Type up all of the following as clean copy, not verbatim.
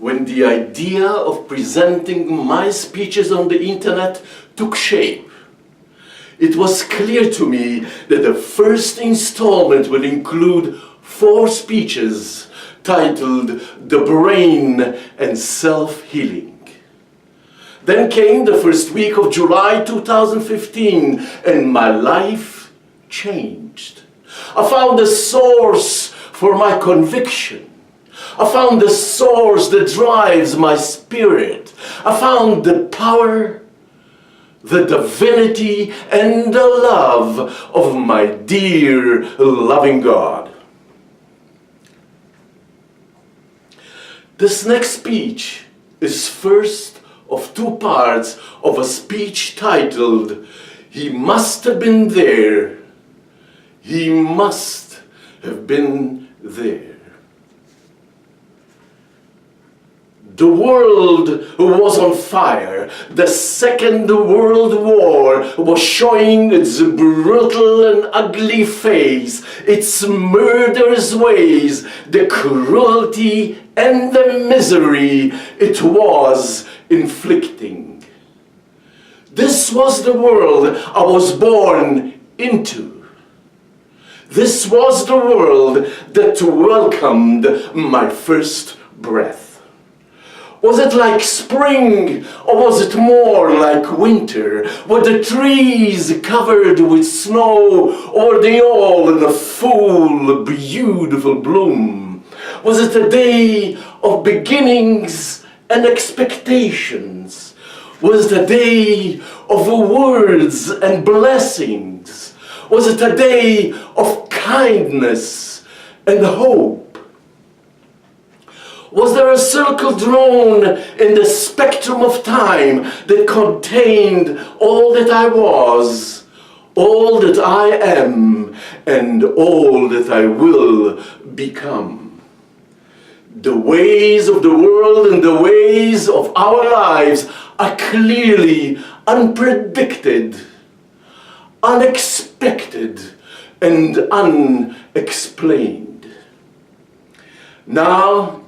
when the idea of presenting my speeches on the internet took shape, it was clear to me that the first installment would include 4 speeches titled The Brain and Self-Healing. Then came the first week of July 2015, and my life changed. I found the source for my conviction. I found the source that drives my spirit. I found the power, the divinity, and the love of my dear, loving God. This next speech is first of 2 parts of a speech titled, He Must Have Been There. He must have been there. The world was on fire. The Second World War was showing its brutal and ugly face, its murderous ways, the cruelty and the misery it was inflicting. This was the world I was born into. This was the world that welcomed my first breath. Was it like spring, or was it more like winter? Were the trees covered with snow, or were they all in a full, beautiful bloom? Was it a day of beginnings and expectations? Was it a day of words and blessings? Was it a day of kindness and hope? Was there a circle drawn in the spectrum of time that contained all that I was, all that I am, and all that I will become? The ways of the world and the ways of our lives are clearly unpredicted, unexpected, and unexplained. Now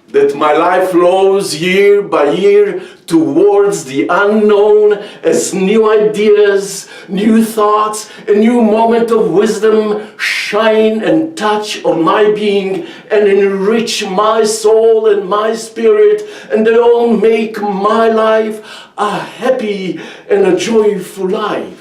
that my life flows year by year towards the unknown as new ideas, new thoughts, a new moment of wisdom shine and touch on my being and enrich my soul and my spirit, and they all make my life a happy and a joyful life.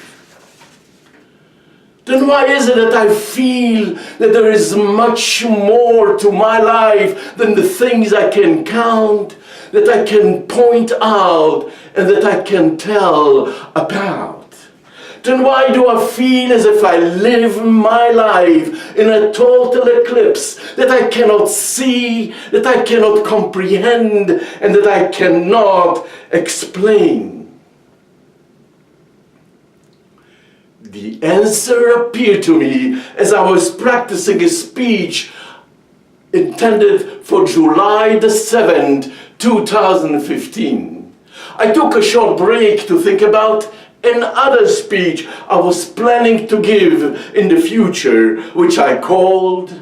Then why is it that I feel that there is much more to my life than the things I can count, that I can point out, and that I can tell about? Then why do I feel as if I live my life in a total eclipse, that I cannot see, that I cannot comprehend, and that I cannot explain? The answer appeared to me as I was practicing a speech intended for July the 7th, 2015. I took a short break to think about another speech I was planning to give in the future, which I called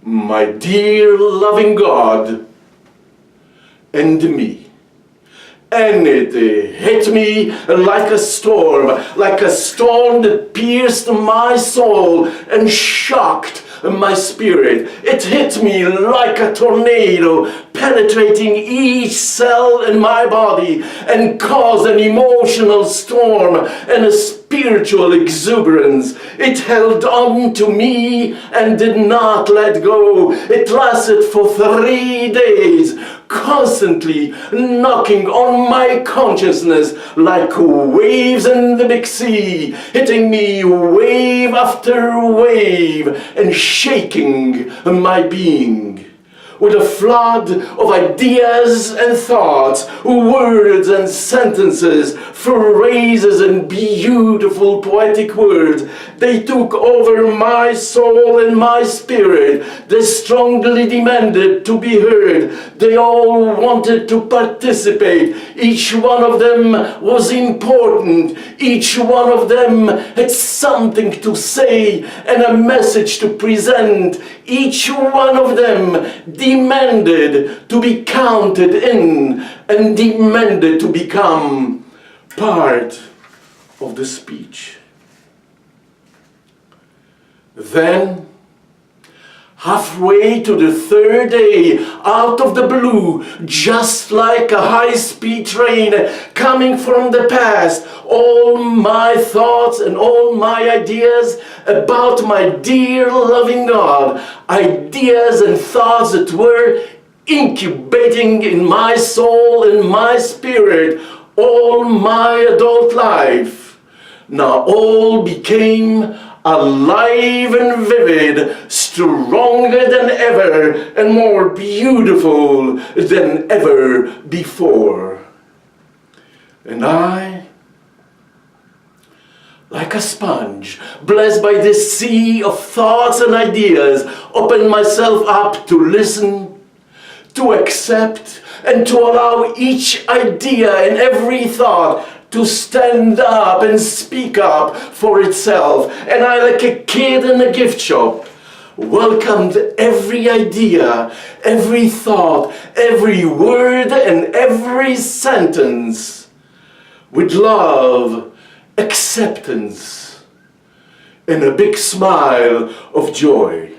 My Dear Loving God and Me. And it hit me like a storm that pierced my soul and shocked my spirit. It hit me like a tornado, penetrating each cell in my body and caused an emotional storm and a spiritual exuberance. It held on to me and did not let go. It lasted for 3 days, constantly knocking on my consciousness like waves in the big sea, hitting me wave after wave and shaking my being. With a flood of ideas and thoughts, words and sentences, phrases and beautiful poetic words, they took over my soul and my spirit. They strongly demanded to be heard. They all wanted to participate. Each one of them was important. Each one of them had something to say and a message to present. Each one of them demanded to be counted in and demanded to become part of the speech. Then, halfway to the third day, out of the blue, just like a high-speed train coming from the past, all my thoughts and all my ideas about my dear loving God, ideas and thoughts that were incubating in my soul and my spirit all my adult life, now all became alive and vivid, stronger than ever, and more beautiful than ever before. And I, like a sponge, blessed by this sea of thoughts and ideas, opened myself up to listen, to accept, and to allow each idea and every thought to stand up and speak up for itself. And I, like a kid in a gift shop, welcomed every idea, every thought, every word, and every sentence with love, acceptance, and a big smile of joy.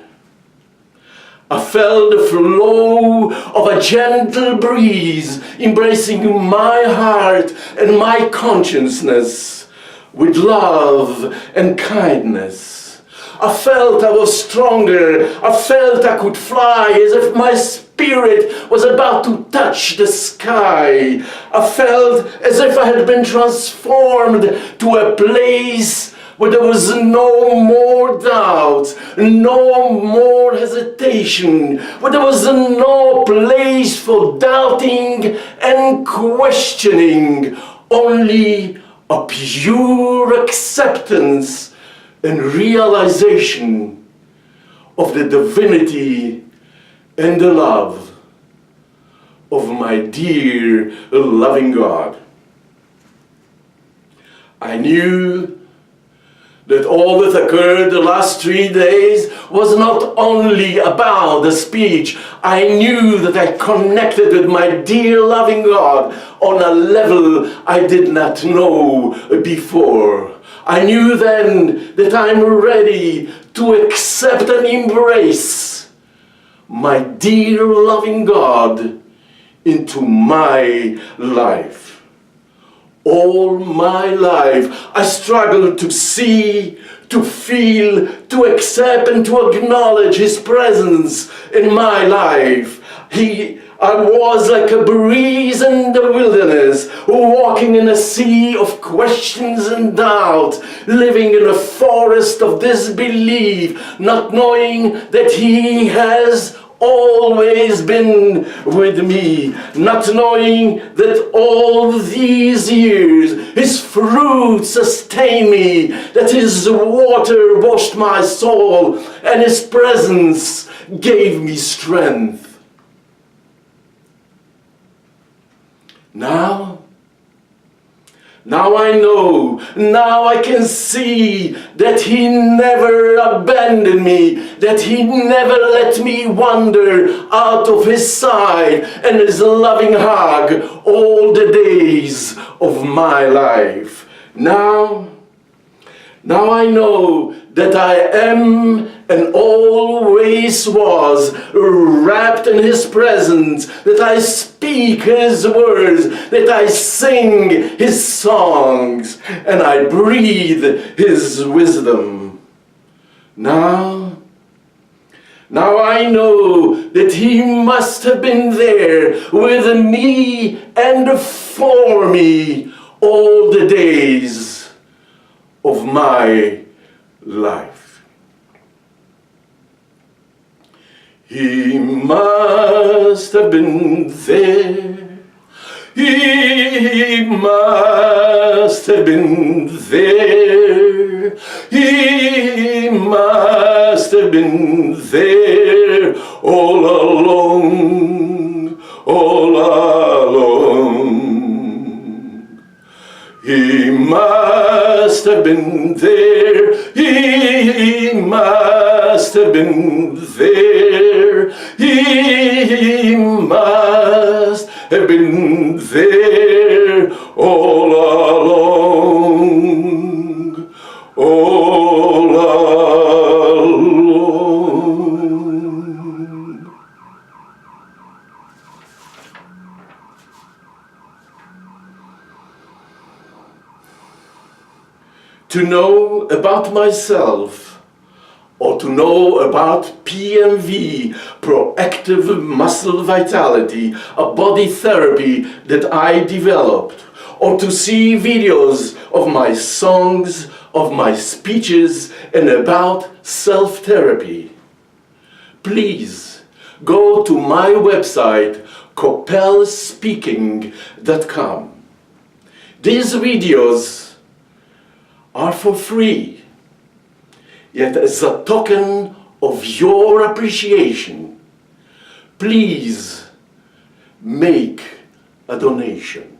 I felt the flow of a gentle breeze embracing my heart and my consciousness with love and kindness. I felt I was stronger. I felt I could fly as if my spirit was about to touch the sky. I felt as if I had been transformed to a place where there was no more doubt, no more hesitation, where there was no place for doubting and questioning, only a pure acceptance and realization of the divinity and the love of my dear loving God. I knew that all that occurred the last 3 days was not only about the speech. I knew that I connected with my dear loving God on a level I did not know before. I knew then that I'm ready to accept and embrace my dear loving God into my life. All my life, I struggled to see, to feel, to accept, and to acknowledge His presence in my life. I was like a breeze in the wilderness, walking in a sea of questions and doubt, living in a forest of disbelief, not knowing that He has always been with me, not knowing that all these years His fruit sustained me, that His water washed my soul, and His presence gave me strength. Now I know, now I can see that He never abandoned me, that He never let me wander out of His side and His loving hug all the days of my life. Now I know that I am and always was wrapped in His presence, that I speak His words, that I sing His songs, and I breathe His wisdom. Now I know that He must have been there with me and for me all the days of my life. He must have been there. He must have been there. He must have been there all along, all along. He must have been there. He must have been there. He have been there all along, all along. To know about myself, or to know about PMV, Proactive Muscle Vitality, a body therapy that I developed, or to see videos of my songs, of my speeches, and about self-therapy, please go to my website, coppelspeaking.com. These videos are for free. Yet as a token of your appreciation, please make a donation.